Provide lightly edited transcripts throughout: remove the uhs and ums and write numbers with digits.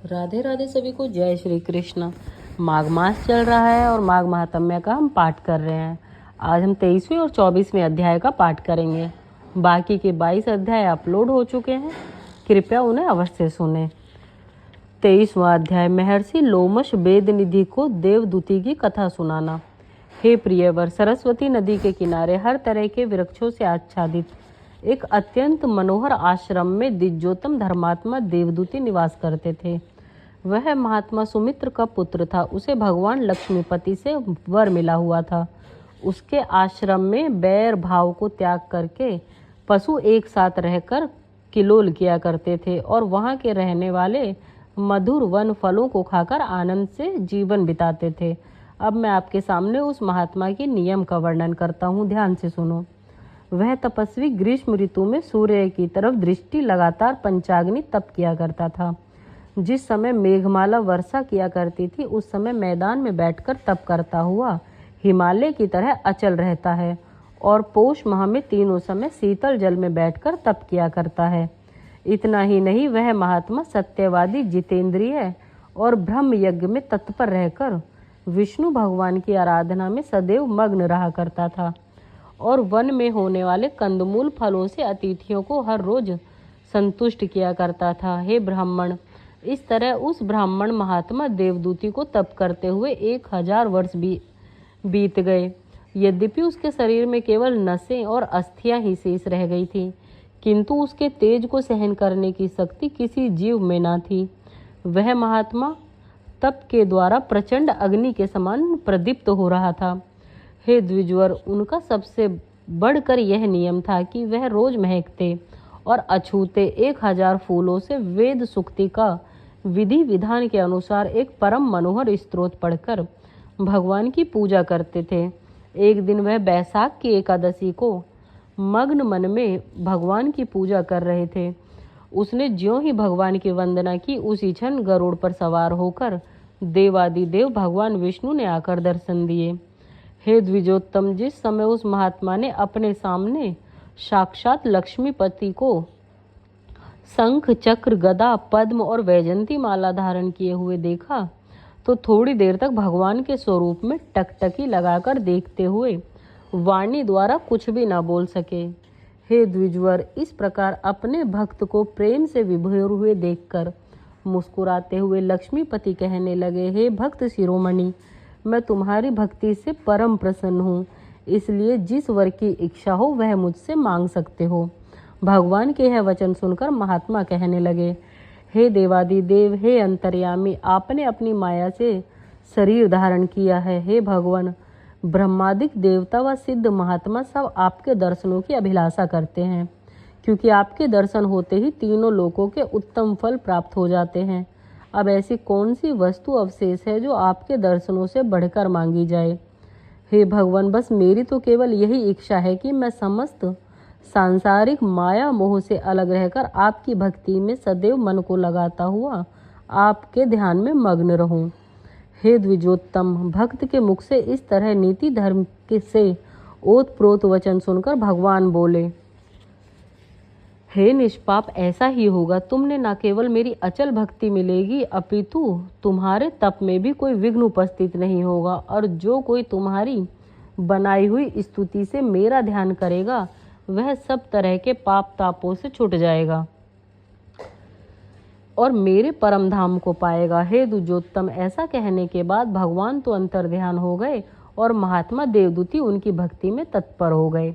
राधे राधे सभी को। जय श्री कृष्ण। माघ मास चल रहा है और माघ महात्म्य का हम पाठ कर रहे हैं। आज हम 23वें और 24वें अध्याय का पाठ करेंगे। बाकी के 22 अध्याय अपलोड हो चुके हैं, कृपया उन्हें अवश्य सुने। 23वां अध्याय, महर्षि लोमश वेदनिधि को देवदूती की कथा सुनाना। हे प्रियवर, सरस्वती नदी के किनारे हर तरह के वृक्षों से आच्छादित एक अत्यंत मनोहर आश्रम में दिव्योत्तम धर्मात्मा देवदूती निवास करते थे। वह महात्मा सुमित्र का पुत्र था। उसे भगवान लक्ष्मीपति से वर मिला हुआ था। उसके आश्रम में बैर भाव को त्याग करके पशु एक साथ रहकर किलोल किया करते थे और वहाँ के रहने वाले मधुर वन फलों को खाकर आनंद से जीवन बिताते थे। अब मैं आपके सामने उस महात्मा के नियम का वर्णन करता हूँ, ध्यान से सुनो। वह तपस्वी ग्रीष्म ऋतु में सूर्य की तरफ दृष्टि लगातार पंचाग्नि तप किया करता था। जिस समय मेघमाला वर्षा किया करती थी, उस समय मैदान में बैठकर तप करता हुआ हिमालय की तरह अचल रहता है और पौष माह में तीनों समय शीतल जल में बैठकर तप किया करता है। इतना ही नहीं, वह महात्मा सत्यवादी, जितेंद्रिय और ब्रह्म यज्ञ में तत्पर रहकर विष्णु भगवान की आराधना में सदैव मग्न रहा करता था और वन में होने वाले कंदमूल फलों से अतिथियों को हर रोज संतुष्ट किया करता था। हे ब्राह्मण, इस तरह उस ब्राह्मण महात्मा देवदूती को तप करते हुए 1000 वर्ष बीत गए। यद्यपि उसके शरीर में केवल नसें और अस्थियां ही शेष रह गई थी, किंतु उसके तेज को सहन करने की शक्ति किसी जीव में न थी। वह महात्मा तप के द्वारा प्रचंड अग्नि के समान प्रदीप्त हो रहा था। हे द्विजवर, उनका सबसे बढ़कर यह नियम था कि वह रोज महकते और अछूते 1000 फूलों से वेद सुक्ति का विधि विधान के अनुसार एक परम मनोहर स्तोत्र पढ़कर भगवान की पूजा करते थे। एक दिन वह बैसाख की एकादशी को मग्न मन में भगवान की पूजा कर रहे थे। उसने ज्यों ही भगवान की वंदना की, उसी क्षण गरुड़ पर सवार होकर देवादिदेव भगवान विष्णु ने आकर दर्शन दिए। हे द्विजोत्तम, जिस समय उस महात्मा ने अपने सामने साक्षात लक्ष्मीपति को शंख, चक्र, गदा, पद्म और वैजंती माला धारण किए हुए देखा, तो थोड़ी देर तक भगवान के स्वरूप में टकटकी लगाकर देखते हुए वाणी द्वारा कुछ भी न बोल सके। हे द्विजवर, इस प्रकार अपने भक्त को प्रेम से विभोर हुए देखकर मुस्कुराते हुए लक्ष्मीपति कहने लगे, हे भक्त शिरोमणि, मैं तुम्हारी भक्ति से परम प्रसन्न हूँ, इसलिए जिस वर की इच्छा हो वह मुझसे मांग सकते हो। भगवान के यह वचन सुनकर महात्मा कहने लगे, हे देवादिदेव, हे अंतर्यामी, आपने अपनी माया से शरीर धारण किया है। हे भगवान, ब्रह्मादिक देवता व सिद्ध महात्मा सब आपके दर्शनों की अभिलाषा करते हैं, क्योंकि आपके दर्शन होते ही तीनों लोकों के उत्तम फल प्राप्त हो जाते हैं। अब ऐसी कौन सी वस्तु अवशेष है जो आपके दर्शनों से बढ़कर मांगी जाए। हे भगवान, बस मेरी तो केवल यही इच्छा है कि मैं समस्त सांसारिक माया मोह से अलग रहकर आपकी भक्ति में सदैव मन को लगाता हुआ आपके ध्यान में मग्न रहूं। हे द्विजोत्तम, भक्त के मुख से इस तरह नीति धर्म से ओतप्रोत वचन सुनकर भगवान बोले, हे निष्पाप, ऐसा ही होगा। तुमने न केवल मेरी अचल भक्ति मिलेगी, अपितु तुम्हारे तप में भी कोई विघ्न उपस्थित नहीं होगा, और जो कोई तुम्हारी बनाई हुई स्तुति से मेरा ध्यान करेगा वह सब तरह के पाप तापों से छूट जाएगा और मेरे परम धाम को पाएगा। हे द्विजोत्तम, ऐसा कहने के बाद भगवान तो अंतर्ध्यान हो गए और महात्मा देवदूती उनकी भक्ति में तत्पर हो गए।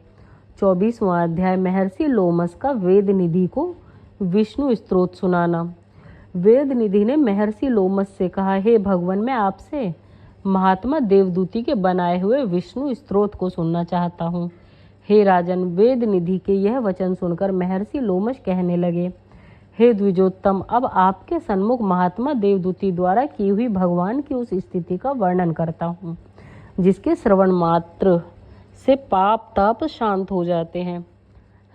24वां अध्याय, महर्षि लोमस का वेद निधि को विष्णु स्तोत्र सुनाना। वेद निधि ने महर्षि लोमस से कहा, हे भगवान, मैं आपसे महात्मा देवदूती के बनाए हुए विष्णु स्तोत्र को सुनना चाहता हूँ। हे राजन, वेद निधि के यह वचन सुनकर महर्षि लोमस कहने लगे, हे द्विजोत्तम, अब आपके सन्मुख महात्मा देवदूती द्वारा की हुई भगवान की उस स्थिति का वर्णन करता हूँ जिसके श्रवण मात्र से पाप ताप शांत हो जाते हैं।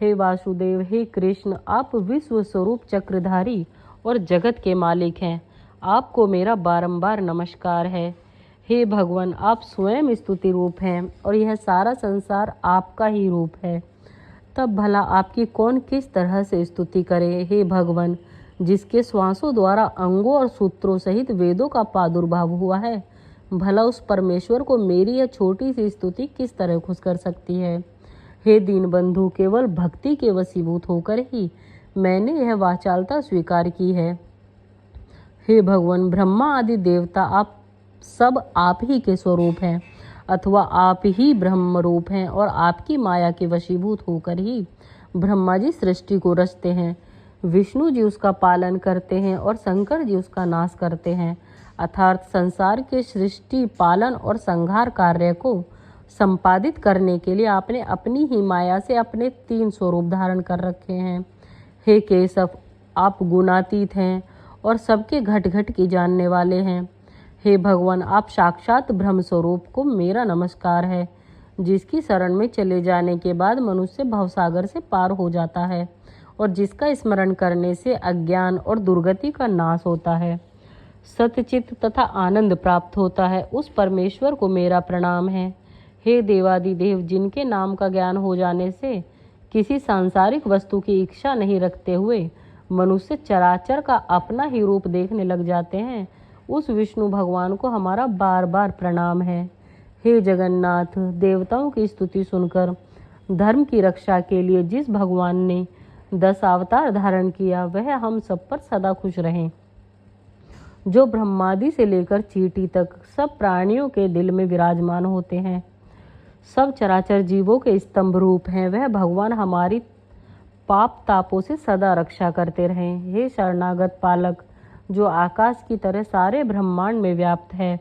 हे वासुदेव, हे कृष्ण, आप विश्व स्वरूप चक्रधारी और जगत के मालिक हैं। आपको मेरा बारंबार नमस्कार है। हे भगवान, आप स्वयं स्तुति रूप हैं और यह सारा संसार आपका ही रूप है। तब भला आपकी कौन किस तरह से स्तुति करे। हे भगवान, जिसके श्वासों द्वारा अंगों और सूत्रों सहित वेदों का प्रादुर्भाव हुआ है, भला उस परमेश्वर को मेरी यह छोटी सी स्तुति किस तरह खुश कर सकती है। हे दीनबंधु, केवल भक्ति के वशीभूत होकर ही मैंने यह वाचालता स्वीकार की है। हे भगवान, ब्रह्मा आदि देवता आप सब आप ही के स्वरूप हैं, अथवा आप ही ब्रह्म रूप हैं और आपकी माया के वशीभूत होकर ही ब्रह्मा जी सृष्टि को रचते हैं, विष्णु जी उसका पालन करते हैं और शंकर जी उसका नाश करते हैं। अर्थात संसार के सृष्टि, पालन और संहार कार्य को संपादित करने के लिए आपने अपनी ही माया से अपने 3 स्वरूप धारण कर रखे हैं। हे केशव, आप गुणातीत हैं और सबके घट घट की जानने वाले हैं। हे भगवान, आप साक्षात ब्रह्म स्वरूप को मेरा नमस्कार है, जिसकी शरण में चले जाने के बाद मनुष्य भवसागर से पार हो जाता है और जिसका स्मरण करने से अज्ञान और दुर्गति का नाश होता है, सतचित्त तथा आनंद प्राप्त होता है, उस परमेश्वर को मेरा प्रणाम है। हे देवादिदेव, जिनके नाम का ज्ञान हो जाने से किसी सांसारिक वस्तु की इच्छा नहीं रखते हुए मनुष्य चराचर का अपना ही रूप देखने लग जाते हैं, उस विष्णु भगवान को हमारा बार बार प्रणाम है। हे जगन्नाथ, देवताओं की स्तुति सुनकर धर्म की रक्षा के लिए जिस भगवान ने 10 अवतार धारण किया, वह हम सब पर सदा खुश रहें। जो ब्रह्मादि से लेकर चींटी तक सब प्राणियों के दिल में विराजमान होते हैं, सब चराचर जीवों के स्तंभ रूप हैं, वह भगवान हमारी पाप तापों से सदा रक्षा करते रहें। हे शरणागत पालक, जो आकाश की तरह सारे ब्रह्मांड में व्याप्त है,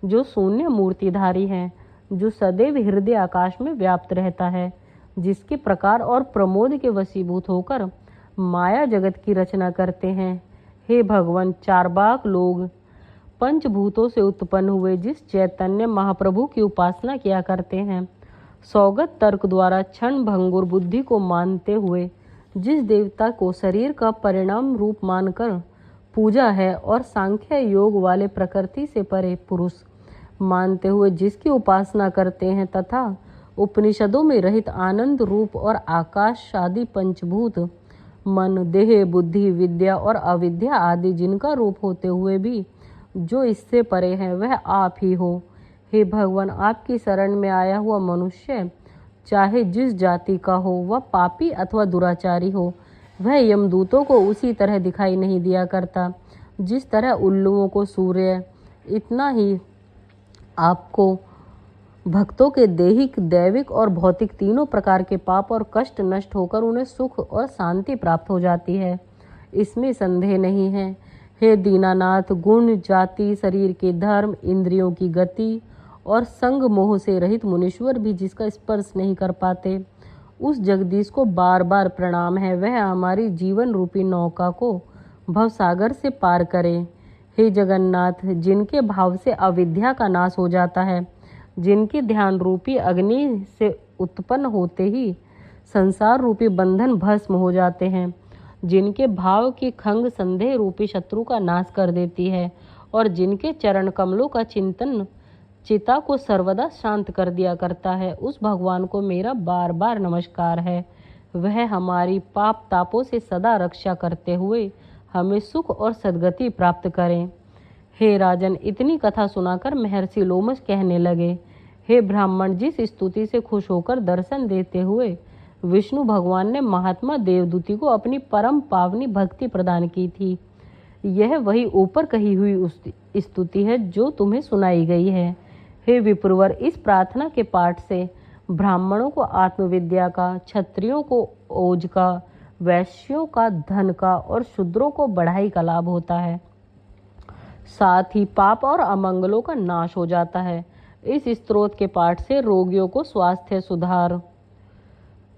जो शून्य मूर्तिधारी हैं, जो सदैव हृदय आकाश में व्याप्त रहता है, जिसके प्रकार और प्रमोद के वशीभूत होकर माया जगत की रचना करते हैं। हे भगवान, चारबाग लोग पंचभूतों से उत्पन्न हुए जिस चैतन्य महाप्रभु की उपासना किया करते हैं, सौगत तर्क द्वारा क्षण भंगुर बुद्धि को मानते हुए जिस देवता को शरीर का परिणाम रूप मानकर पूजा है और सांख्य योग वाले प्रकृति से परे पुरुष मानते हुए जिसकी उपासना करते हैं, तथा उपनिषदों में रहित आनंद रूप और आकाश आदि पंचभूत मन, देह, बुद्धि, विद्या और अविद्या आदि जिनका रूप होते हुए भी जो इससे परे हैं, वह आप ही हो। हे भगवान, आपकी शरण में आया हुआ मनुष्य चाहे जिस जाति का हो, वह पापी अथवा दुराचारी हो, वह यमदूतों को उसी तरह दिखाई नहीं दिया करता जिस तरह उल्लुओं को सूर्य। इतना ही आपको भक्तों के दैहिक, दैविक और भौतिक तीनों प्रकार के पाप और कष्ट नष्ट होकर उन्हें सुख और शांति प्राप्त हो जाती है, इसमें संदेह नहीं है। हे दीनानाथ, गुण, जाति, शरीर के धर्म, इंद्रियों की गति और संग मोह से रहित मुनीश्वर भी जिसका स्पर्श नहीं कर पाते, उस जगदीश को बार बार प्रणाम है। वह हमारी जीवन रूपी नौका को भवसागर से पार करे। हे जगन्नाथ, जिनके भाव से अविद्या का नाश हो जाता है, जिनके ध्यान रूपी अग्नि से उत्पन्न होते ही संसार रूपी बंधन भस्म हो जाते हैं, जिनके भाव की खंग संदेह रूपी शत्रु का नाश कर देती है और जिनके चरण कमलों का चिंतन चिता को सर्वदा शांत कर दिया करता है, उस भगवान को मेरा बार बार नमस्कार है। वह हमारी पाप तापों से सदा रक्षा करते हुए हमें सुख और सद्गति प्राप्त करें। हे राजन, इतनी कथा सुनाकर महर्षि लोमश कहने लगे, हे ब्राह्मण, जिस स्तुति से खुश होकर दर्शन देते हुए विष्णु भगवान ने महात्मा देवदूती को अपनी परम पावनी भक्ति प्रदान की थी, यह वही ऊपर कही हुई उस स्तुति है जो तुम्हें सुनाई गई है। हे विप्रवर, इस प्रार्थना के पाठ से ब्राह्मणों को आत्मविद्या का, क्षत्रियों को ओज का, वैश्यों का धन का और शूद्रों को बढ़ाई का लाभ होता है। साथ ही पाप और अमंगलों का नाश हो जाता है। इस स्तोत्र के पाठ से रोगियों को स्वास्थ्य सुधार,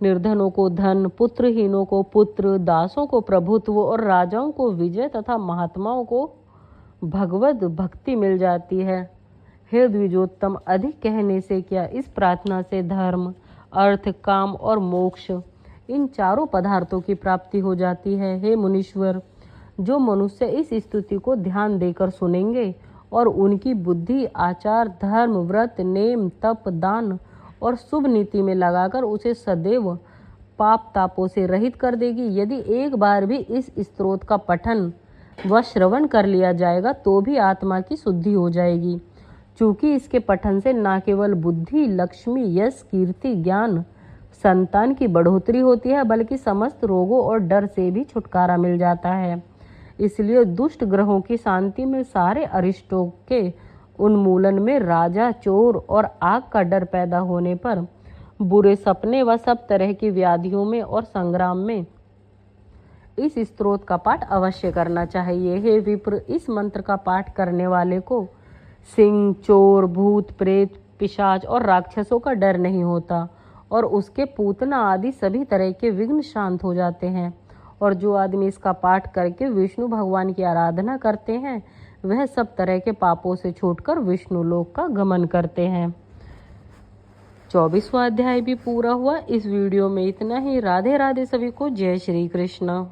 निर्धनों को धन, पुत्रहीनों को पुत्र, दासों को प्रभुत्व और राजाओं को विजय तथा महात्माओं को भगवत भक्ति मिल जाती है। हे द्विजोत्तम, अधिक कहने से क्या, इस प्रार्थना से धर्म, अर्थ, काम और मोक्ष, इन चारों पदार्थों की प्राप्ति हो जाती है। हे मुनीश्वर, जो मनुष्य इस स्तुति को ध्यान देकर सुनेंगे और उनकी बुद्धि आचार, धर्म, व्रत, नेम, तप, दान और शुभ नीति में लगाकर उसे सदैव पाप तापों से रहित कर देगी। यदि एक बार भी इस स्तोत्र का पठन व श्रवण कर लिया जाएगा तो भी आत्मा की शुद्धि हो जाएगी। चूंकि इसके पठन से न केवल बुद्धि, लक्ष्मी, यश, कीर्ति, ज्ञान, संतान की बढ़ोतरी होती है, बल्कि समस्त रोगों और डर से भी छुटकारा मिल जाता है। इसलिए दुष्ट ग्रहों की शांति में, सारे अरिष्टों के उन्मूलन में, राजा, चोर और आग का डर पैदा होने पर, बुरे सपने व सब तरह की व्याधियों में और संग्राम में इस स्तोत्र का पाठ अवश्य करना चाहिए। हे विप्र, इस मंत्र का पाठ करने वाले को सिंह, चोर, भूत, प्रेत, पिशाच और राक्षसों का डर नहीं होता और उसके पूतना आदि सभी तरह के विघ्न शांत हो जाते हैं। और जो आदमी इसका पाठ करके विष्णु भगवान की आराधना करते हैं वह सब तरह के पापों से छूटकर विष्णु लोक का गमन करते हैं। 24वां अध्याय भी पूरा हुआ। इस वीडियो में इतना ही। राधे राधे सभी को। जय श्री कृष्ण।